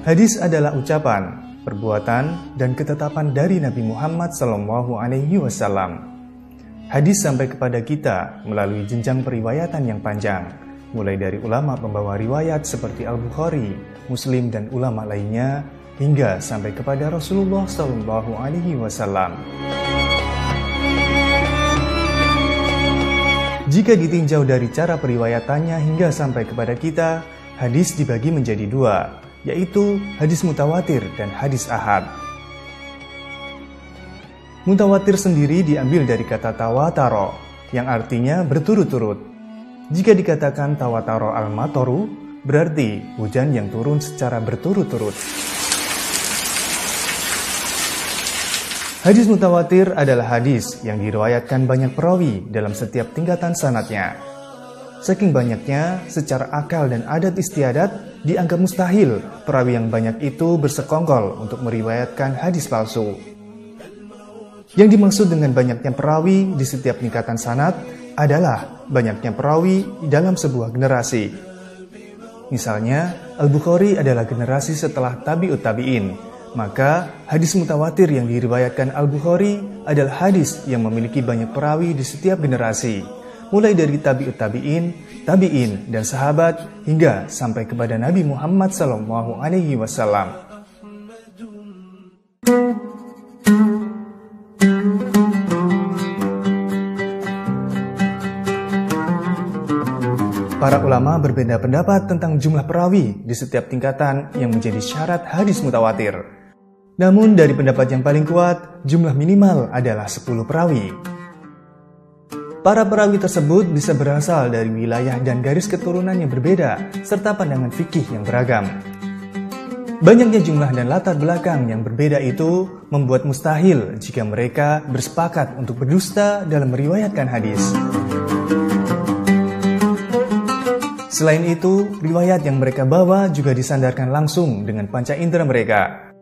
Hadis adalah ucapan, perbuatan, dan ketetapan dari Nabi Muhammad SAW. Hadis sampai kepada kita melalui jenjang periwayatan yang panjang, mulai dari ulama pembawa riwayat seperti Al-Bukhari, Muslim, dan ulama lainnya, hingga sampai kepada Rasulullah SAW. Jika ditinjau dari cara periwayatannya hingga sampai kepada kita, hadis dibagi menjadi dua, yaitu hadis mutawatir dan hadis ahad. Mutawatir sendiri diambil dari kata tawataro, yang artinya berturut-turut. Jika dikatakan tawataro al-matoru, berarti hujan yang turun secara berturut-turut. Hadis mutawatir adalah hadis yang diriwayatkan banyak perawi dalam setiap tingkatan sanadnya. Saking banyaknya, secara akal dan adat istiadat, dianggap mustahil perawi yang banyak itu bersekongkol untuk meriwayatkan hadis palsu. Yang dimaksud dengan banyaknya perawi di setiap tingkatan sanad adalah banyaknya perawi dalam sebuah generasi. Misalnya, Al-Bukhari adalah generasi setelah tabi'ut tabi'in. Maka, hadis mutawatir yang diriwayatkan Al-Bukhari adalah hadis yang memiliki banyak perawi di setiap generasi, mulai dari tabi'ut tabi'in, dan sahabat, hingga sampai kepada Nabi Muhammad SAW. Para ulama berbeda pendapat tentang jumlah perawi di setiap tingkatan yang menjadi syarat hadis mutawatir. Namun dari pendapat yang paling kuat, jumlah minimal adalah 10 perawi. Para perawi tersebut bisa berasal dari wilayah dan garis keturunan yang berbeda, serta pandangan fikih yang beragam. Banyaknya jumlah dan latar belakang yang berbeda itu membuat mustahil jika mereka bersepakat untuk berdusta dalam meriwayatkan hadis. Selain itu, riwayat yang mereka bawa juga disandarkan langsung dengan panca indera mereka.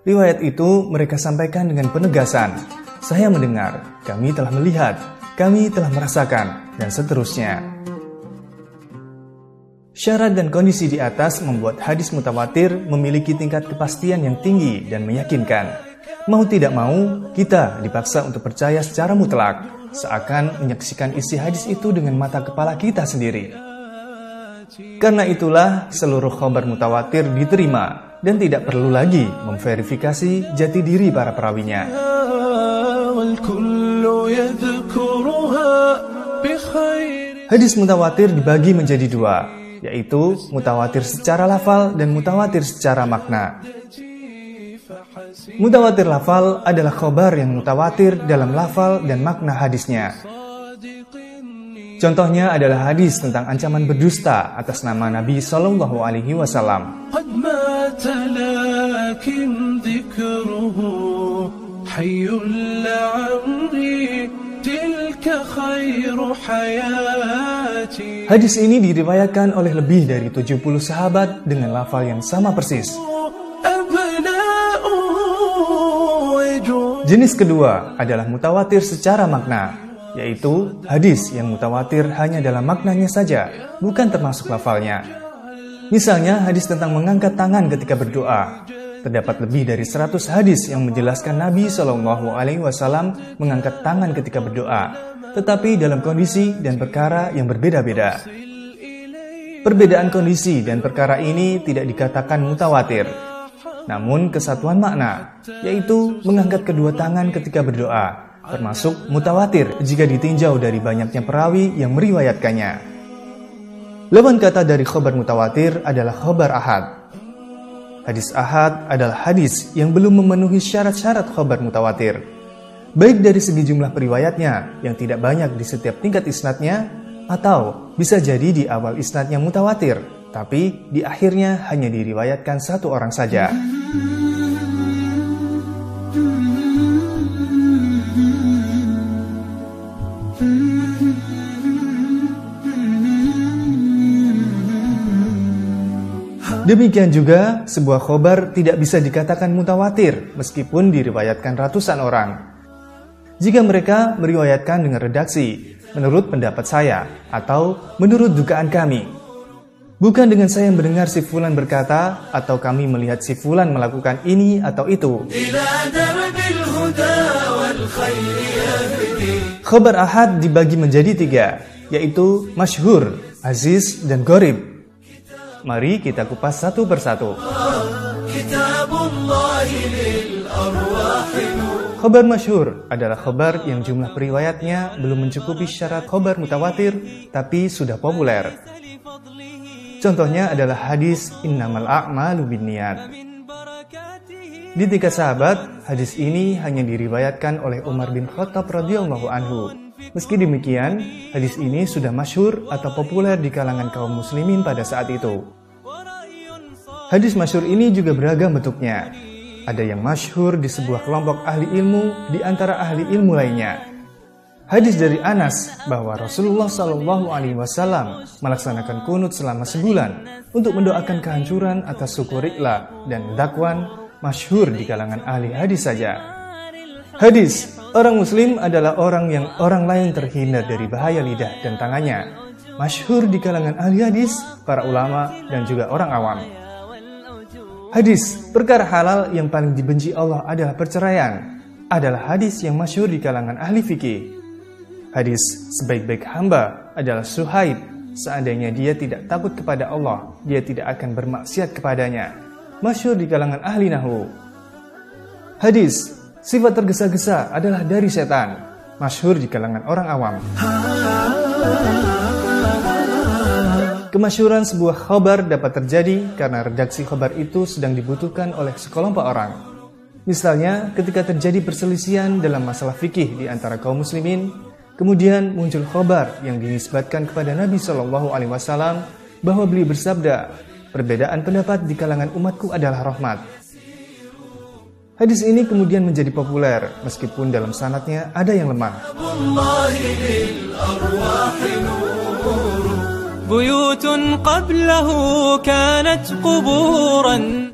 Riwayat itu mereka sampaikan dengan penegasan, "Saya mendengar, kami telah melihat, kami telah merasakan," dan seterusnya. Syarat dan kondisi di atas membuat hadis mutawatir memiliki tingkat kepastian yang tinggi dan meyakinkan. Mau tidak mau, kita dipaksa untuk percaya secara mutlak, seakan menyaksikan isi hadis itu dengan mata kepala kita sendiri. Karena itulah seluruh khabar mutawatir diterima dan tidak perlu lagi memverifikasi jati diri para perawinya. Hadis mutawatir dibagi menjadi dua, yaitu mutawatir secara lafal dan mutawatir secara makna. Mutawatir lafal adalah khabar yang mutawatir dalam lafal dan makna hadisnya. Contohnya adalah hadis tentang ancaman berdusta atas nama Nabi SAW. Hadis ini diriwayatkan oleh lebih dari 70 sahabat dengan lafal yang sama persis. Jenis kedua adalah mutawatir secara makna, yaitu hadis yang mutawatir hanya dalam maknanya saja, bukan termasuk lafalnya. Misalnya hadis tentang mengangkat tangan ketika berdoa. Terdapat lebih dari 100 hadis yang menjelaskan Nabi SAW mengangkat tangan ketika berdoa, tetapi dalam kondisi dan perkara yang berbeda-beda. Perbedaan kondisi dan perkara ini tidak dikatakan mutawatir, namun kesatuan makna, yaitu mengangkat kedua tangan ketika berdoa, termasuk mutawatir jika ditinjau dari banyaknya perawi yang meriwayatkannya. Lawan kata dari khabar mutawatir adalah khabar ahad. Hadis ahad adalah hadis yang belum memenuhi syarat-syarat khabar mutawatir, baik dari segi jumlah periwayatnya yang tidak banyak di setiap tingkat isnadnya, atau bisa jadi di awal isnadnya mutawatir, tapi di akhirnya hanya diriwayatkan satu orang saja. Demikian juga, sebuah khobar tidak bisa dikatakan mutawatir meskipun diriwayatkan ratusan orang. Jika mereka meriwayatkan dengan redaksi, menurut pendapat saya, atau menurut dugaan kami. Bukan dengan saya yang mendengar si fulan berkata, atau kami melihat si fulan melakukan ini atau itu. Khabar ahad dibagi menjadi 3, yaitu masyhur, aziz, dan gharib. Mari kita kupas satu persatu. Khabar masyhur adalah khabar yang jumlah periwayatnya belum mencukupi syarat khabar mutawatir, tapi sudah populer. Contohnya adalah hadis innamal a'malu binniyat. Di tingkat sahabat, hadis ini hanya diriwayatkan oleh Umar bin Khattab radhiyallahu anhu. Meski demikian, hadis ini sudah masyhur atau populer di kalangan kaum muslimin pada saat itu. Hadis masyhur ini juga beragam bentuknya. Ada yang masyhur di sebuah kelompok ahli ilmu di antara ahli ilmu lainnya. Hadis dari Anas bahwa Rasulullah SAW melaksanakan kunut selama sebulan untuk mendoakan kehancuran atas suku Ri'la dan Dhakwan, masyhur di kalangan ahli hadis saja. Hadis, orang muslim adalah orang yang orang lain terhindar dari bahaya lidah dan tangannya. Masyhur di kalangan ahli hadis, para ulama, dan juga orang awam. Hadis, perkara halal yang paling dibenci Allah adalah perceraian, adalah hadis yang masyhur di kalangan ahli fikih. Hadis, sebaik-baik hamba adalah Suhaib, seandainya dia tidak takut kepada Allah, dia tidak akan bermaksiat kepadanya. Masyhur di kalangan ahli nahwu. Hadis, sifat tergesa-gesa adalah dari setan, masyhur di kalangan orang awam. Kemasyhuran sebuah khabar dapat terjadi karena redaksi khabar itu sedang dibutuhkan oleh sekelompok orang. Misalnya, ketika terjadi perselisihan dalam masalah fikih di antara kaum muslimin, kemudian muncul khabar yang dinisbatkan kepada Nabi SAW bahwa beliau bersabda, perbedaan pendapat di kalangan umatku adalah rahmat. Hadis ini kemudian menjadi populer, meskipun dalam sanadnya ada yang lemah.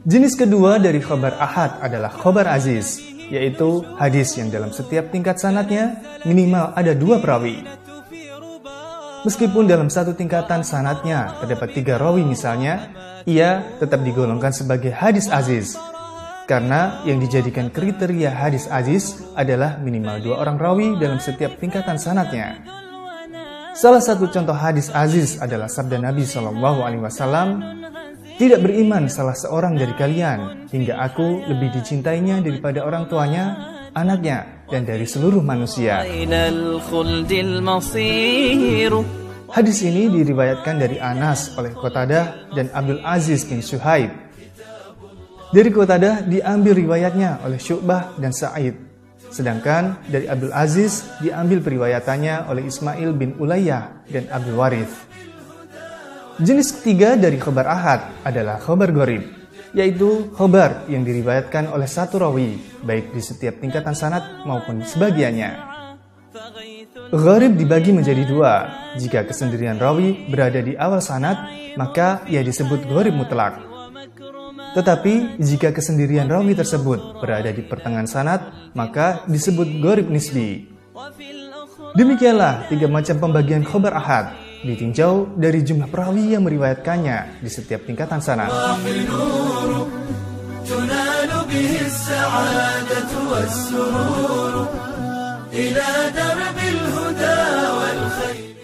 Jenis kedua dari khabar ahad adalah khabar aziz, yaitu hadis yang dalam setiap tingkat sanadnya minimal ada 2 perawi. Meskipun dalam satu tingkatan sanadnya terdapat 3 rawi misalnya, ia tetap digolongkan sebagai hadis aziz, karena yang dijadikan kriteria hadis aziz adalah minimal 2 orang rawi dalam setiap tingkatan sanadnya. Salah satu contoh hadis aziz adalah sabda Nabi SAW, tidak beriman salah seorang dari kalian hingga aku lebih dicintainya daripada orang tuanya, anaknya, dan dari seluruh manusia. Hadis ini diriwayatkan dari Anas oleh Qatadah dan Abdul Aziz bin Suhaib. Dari Qatadah diambil riwayatnya oleh Syu'bah dan Sa'id. Sedangkan dari Abdul Aziz diambil periwayatannya oleh Ismail bin Ulayyah dan Abdul Warith. Jenis ketiga dari khabar ahad adalah khabar gharib, yaitu khabar yang diriwayatkan oleh satu rawi, baik di setiap tingkatan sanad maupun sebagiannya. Gharib dibagi menjadi 2. Jika kesendirian rawi berada di awal sanad, maka ia disebut gharib mutlak. Tetapi jika kesendirian rawi tersebut berada di pertengahan sanad, maka disebut gharib nisbi. Demikianlah 3 macam pembagian khabar ahad, ditinjau dari jumlah perawi yang meriwayatkannya di setiap tingkatan sanad.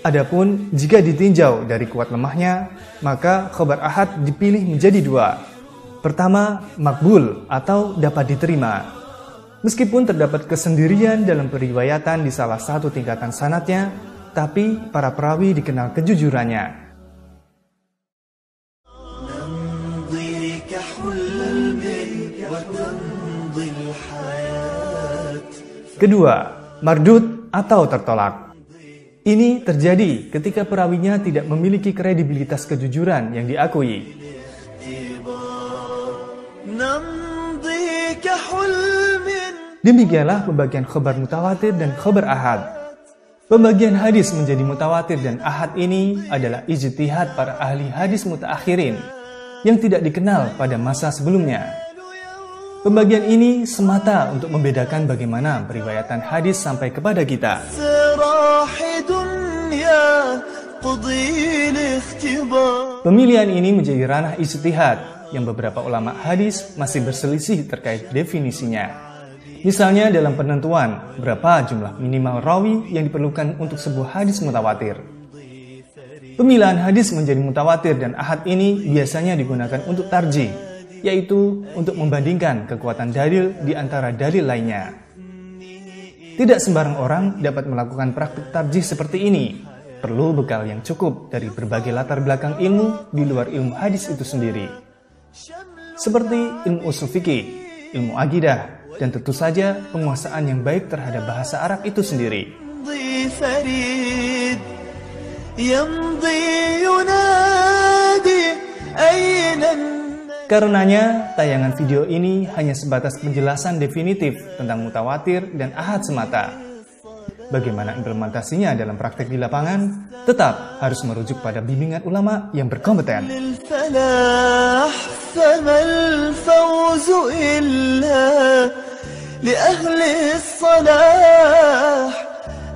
Adapun jika ditinjau dari kuat lemahnya, maka khabar ahad dipilih menjadi 2. Pertama, makbul atau dapat diterima. Meskipun terdapat kesendirian dalam periwayatan di salah satu tingkatan sanadnya, tapi para perawi dikenal kejujurannya. Kedua, mardud atau tertolak. Ini terjadi ketika perawinya tidak memiliki kredibilitas kejujuran yang diakui. Demikianlah pembagian khabar mutawatir dan khabar ahad. Pembagian hadis menjadi mutawatir dan ahad ini adalah ijtihad para ahli hadis mutaakhirin yang tidak dikenal pada masa sebelumnya. Pembagian ini semata untuk membedakan bagaimana periwayatan hadis sampai kepada kita. Pemilihan ini menjadi ranah ijtihad yang beberapa ulama hadis masih berselisih terkait definisinya. Misalnya dalam penentuan berapa jumlah minimal rawi yang diperlukan untuk sebuah hadis mutawatir. Pemilihan hadis menjadi mutawatir dan ahad ini biasanya digunakan untuk tarjih, yaitu untuk membandingkan kekuatan dalil di antara dalil lainnya. Tidak sembarang orang dapat melakukan praktik tarjih seperti ini. Perlu bekal yang cukup dari berbagai latar belakang ilmu di luar ilmu hadis itu sendiri. Seperti ilmu ushul fikih, ilmu akidah, dan tentu saja penguasaan yang baik terhadap bahasa Arab itu sendiri. Karenanya, tayangan video ini hanya sebatas penjelasan definitif tentang mutawatir dan ahad semata. Bagaimana implementasinya dalam praktek di lapangan, tetap harus merujuk pada bimbingan ulama yang berkompeten.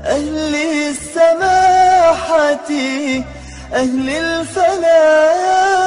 أهل السماحة أهل الفلاح